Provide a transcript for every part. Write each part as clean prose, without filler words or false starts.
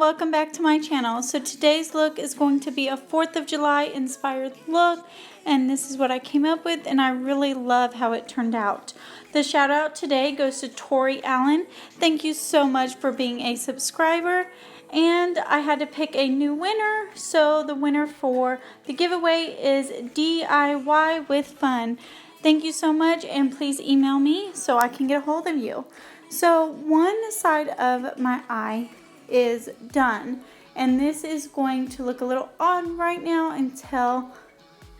welcome back to my channel. So today's look is going to be a 4th of July inspired look, and this is what I came up with, and I really love how it turned out. The shout out today goes to Tori Allen. Thank you so much for being a subscriber. And I had to pick a new winner, so the winner for the giveaway is DIY with Fun. Thank you so much, and please email me so I can get a hold of you. So one side of my eye is done, and this is going to look a little odd right now until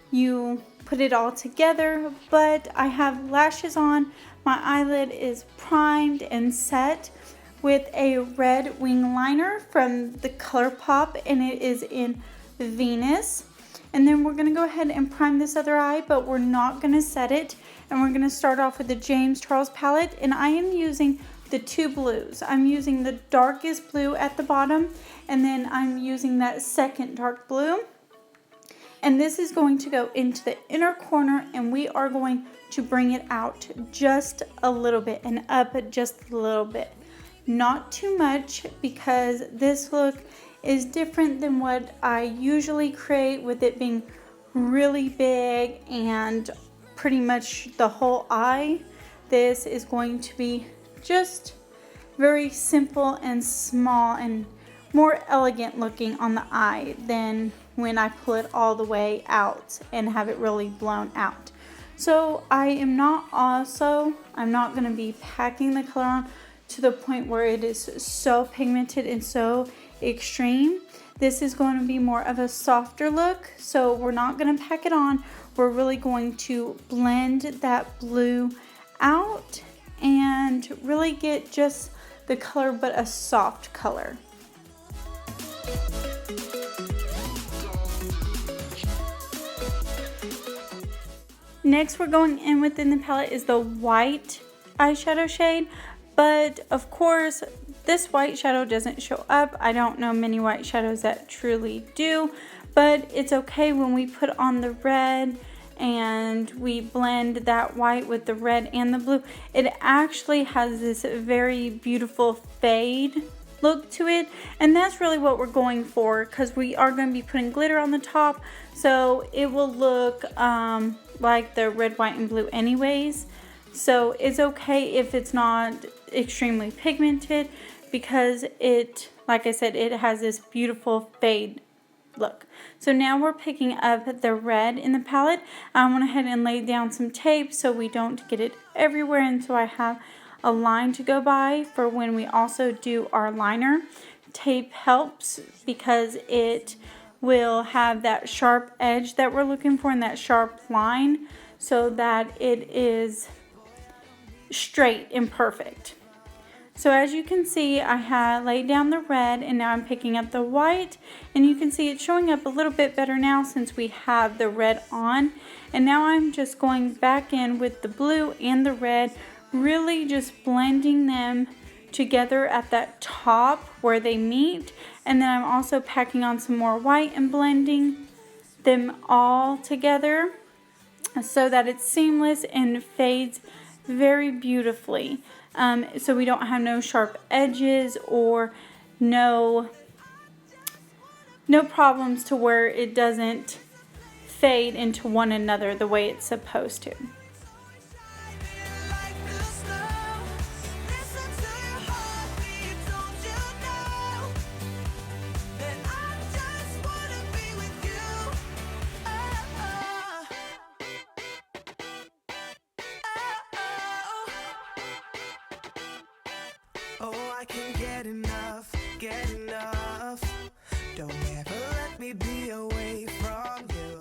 you put it all together, but I have lashes on. My eyelid is primed and set with a red wing liner from the Colourpop, and it is in Venus. And then we're going to go ahead and prime this other eye, but we're not going to set it. And we're going to start off with the James Charles palette, and I am using the two blues. I'm using the darkest blue at the bottom, and then I'm using that second dark blue. And this is going to go into the inner corner, and we are going to bring it out just a little bit and up just a little bit. Not too much, because this look is different than what I usually create, with it being really big and pretty much the whole eye. This is going to be just very simple and small and more elegant looking on the eye than when I pull it all the way out and have it really blown out. So I'm not going to be packing the color on to the point where it is so pigmented and so extreme. This is going to be more of a softer look, so we're not going to pack it on. We're really going to blend that blue out and really get just the color, but a soft color. Next, we're going in within the palette is the white eyeshadow shade, but of course this white shadow doesn't show up. I don't know many white shadows that truly do, but it's okay when we put on the red and we blend that white with the red and the blue. It actually has this very beautiful fade look to it, and that's really what we're going for, because we are going to be putting glitter on the top, so it will look like the red, white, and blue anyways. So it's okay if it's not extremely pigmented, because it, like I said, it has this beautiful fade look. So now we're picking up the red in the palette. I went ahead and laid down some tape so we don't get it everywhere, and so I have a line to go by for when we also do our liner. Tape helps because it will have that sharp edge that we're looking for and that sharp line, so that it is straight and perfect. So as you can see, I had laid down the red, and now I'm picking up the white, and you can see it's showing up a little bit better now since we have the red on. And now I'm just going back in with the blue and the red, really just blending them together at that top where they meet. And then I'm also packing on some more white and blending them all together so that it's seamless and fades very beautifully. So we don't have no sharp edges or no problems to where it doesn't fade into one another the way it's supposed to. Oh, I can't get enough, don't ever let me be away from you.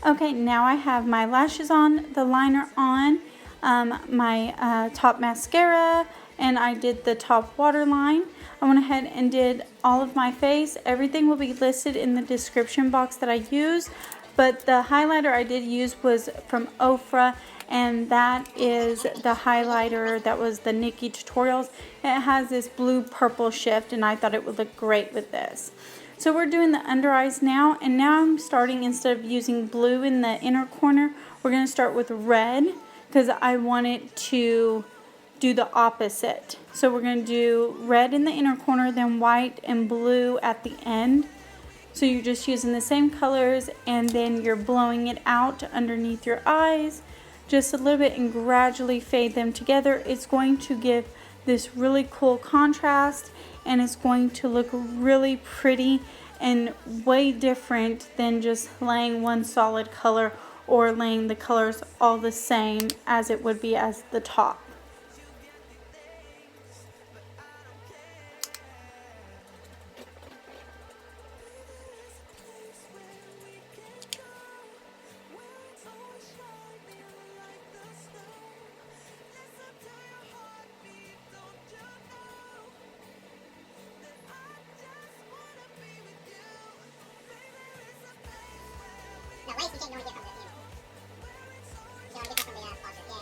Okay, now I have my lashes on, the liner on, my top mascara, and I did the top waterline. I went ahead and did all of my face. Everything will be listed in the description box that I use, but the highlighter I did use was from OFRA, and that is the highlighter that was the Nikkitutorials. It has this blue purple shift, and I thought it would look great with this. So we're doing the under eyes now, and now I'm starting, instead of using blue in the inner corner, we're going to start with red, because I want it to do the opposite. So we're going to do red in the inner corner, then white and blue at the end. So you're just using the same colors, and then you're blowing it out underneath your eyes just a little bit and gradually fade them together. It's going to give this really cool contrast, and it's going to look really pretty and way different than just laying one solid color or laying the colors all the same as it would be as the top. The lights we can normally get from the view. You know, get that from the faucet, yeah.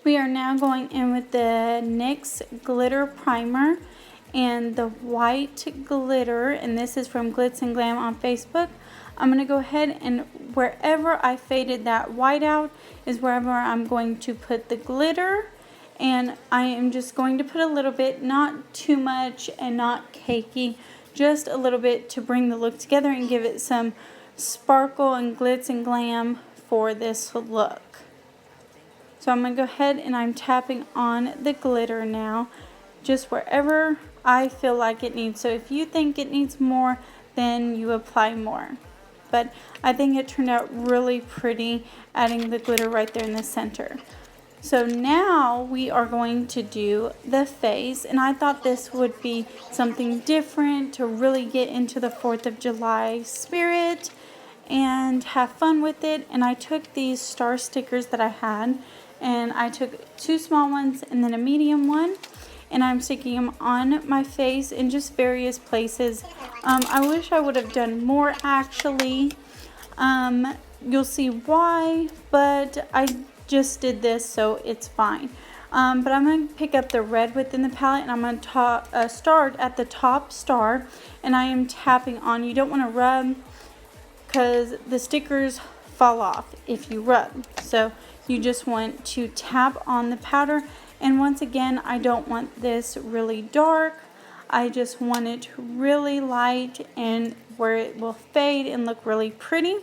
We are now going in with the NYX Glitter Primer and the white glitter, and this is from Glitz and Glam on Facebook. I'm going to go ahead and wherever I faded that white out is wherever I'm going to put the glitter, and I am just going to put a little bit, not too much and not cakey, just a little bit to bring the look together and give it some sparkle and glitz and glam for this look. So I'm going to go ahead and I'm tapping on the glitter now, just wherever I feel like it needs. So if you think it needs more, then you apply more. But I think it turned out really pretty, adding the glitter right there in the center. So now we are going to do the face, and I thought this would be something different to really get into the 4th of July spirit and have fun with it. And I took these star stickers that I had, and I took 2 small ones and then a medium one, and I'm sticking them on my face in just various places. I wish I would have done more actually. You'll see why, but I just did this, so it's fine. But I'm going to pick up the red within the palette, and I'm going to start at the top star, and I am tapping on. You don't want to rub because the stickers fall off if you rub. So you just want to tap on the powder. And once again, I don't want this really dark. I just want it really light and where it will fade and look really pretty.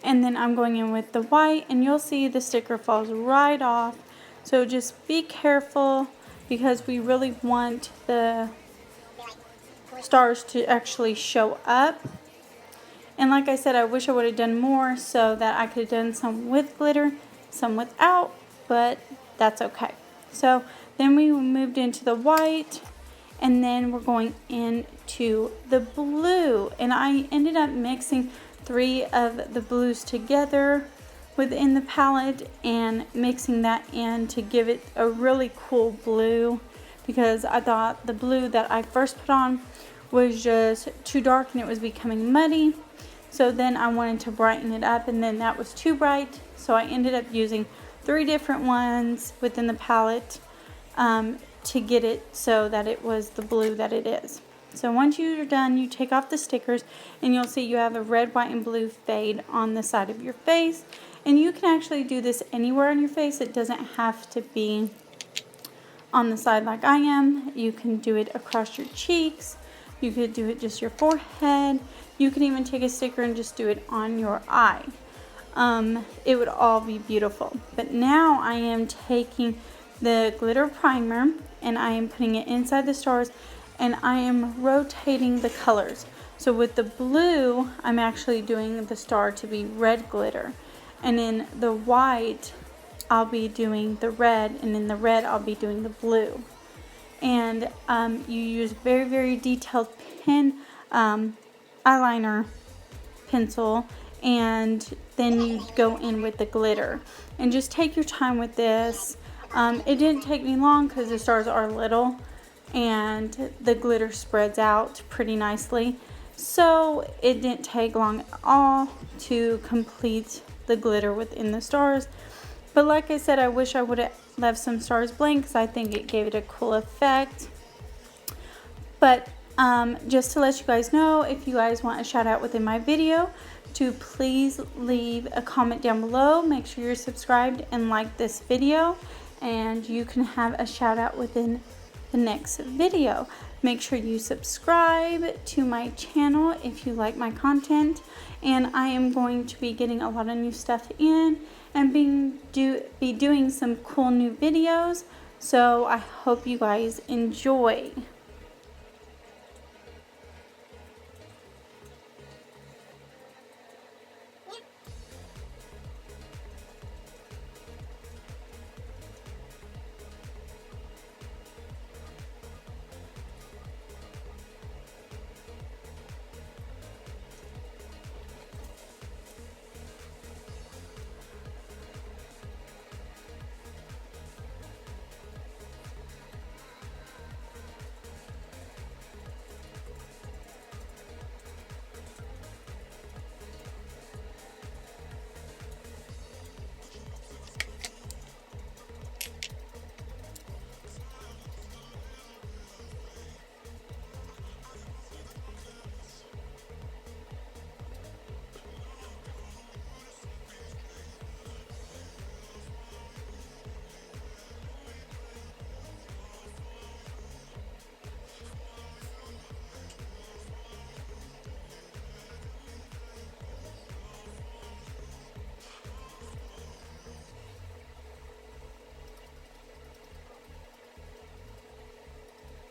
And then I'm going in with the white, and you'll see the sticker falls right off. So just be careful because we really want the stars to actually show up. And like I said, I wish I would have done more so that I could have done some with glitter, some without, but that's okay. So then we moved into the white, and then we're going into the blue. And I ended up mixing 3 of the blues together within the palette and mixing that in to give it a really cool blue, because I thought the blue that I first put on was just too dark and it was becoming muddy. So then I wanted to brighten it up, and then that was too bright. So I ended up using 3 different ones within the palette to get it so that it was the blue that it is. So once you're done, you take off the stickers, and you'll see you have a red, white, and blue fade on the side of your face. And you can actually do this anywhere on your face. It doesn't have to be on the side like I am. You can do it across your cheeks. You could do it just your forehead. You can even take a sticker and just do it on your eye. It would all be beautiful. But now I am taking the glitter primer, and I am putting it inside the stars, and I am rotating the colors. So with the blue, I'm actually doing the star to be red glitter. And in the white, I'll be doing the red, and in the red, I'll be doing the blue. And you use very, very detailed pen, eyeliner pencil, and then you go in with the glitter. And just take your time with this. It didn't take me long because the stars are little, and the glitter spreads out pretty nicely. So it didn't take long at all to complete the glitter within the stars. But like I said, I wish I would have left some stars blank because I think it gave it a cool effect. But just to let you guys know, if you guys want a shout out within my video, to please leave a comment down below. Make sure you're subscribed and like this video, and you can have a shout out within the next video. Make sure you subscribe to my channel if you like my content, and I am going to be getting a lot of new stuff in and be doing some cool new videos, so I hope you guys enjoy.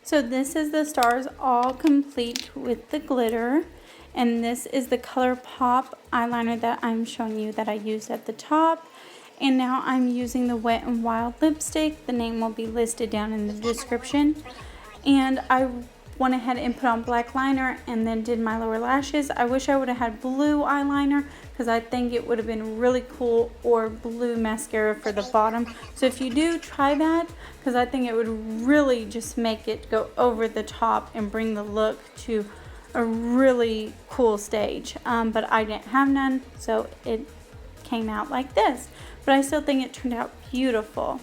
So this is the stars all complete with the glitter, and this is the Colourpop eyeliner that I'm showing you that I used at the top. And now I'm using the Wet n Wild lipstick. The name will be listed down in the description. And I went ahead and put on black liner and then did my lower lashes. I wish I would have had blue eyeliner because I think it would have been really cool, or blue mascara for the bottom. So if you do, try that, because I think it would really just make it go over the top and bring the look to a really cool stage. But I didn't have none, so it came out like this. But I still think it turned out beautiful.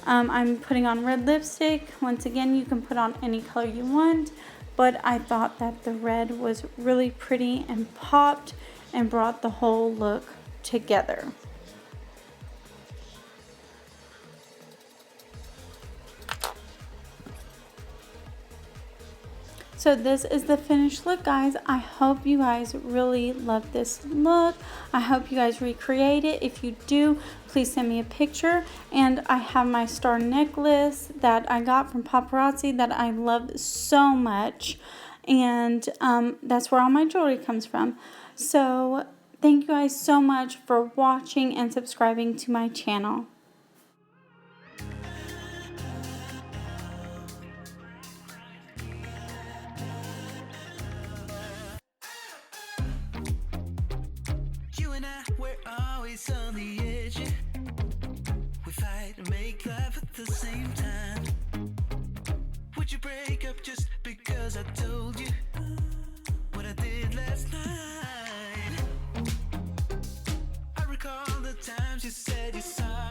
I'm putting on red lipstick. Once again, you can put on any color you want, but I thought that the red was really pretty and popped and brought the whole look together. So this is the finished look, guys. I hope you guys really love this look. I hope you guys recreate it. If you do, please send me a picture. And I have my star necklace that I got from Paparazzi that I love so much. And that's where all my jewelry comes from. So thank you guys so much for watching and subscribing to my channel. You and I, we're always on the edge. We fight and make love at the same time.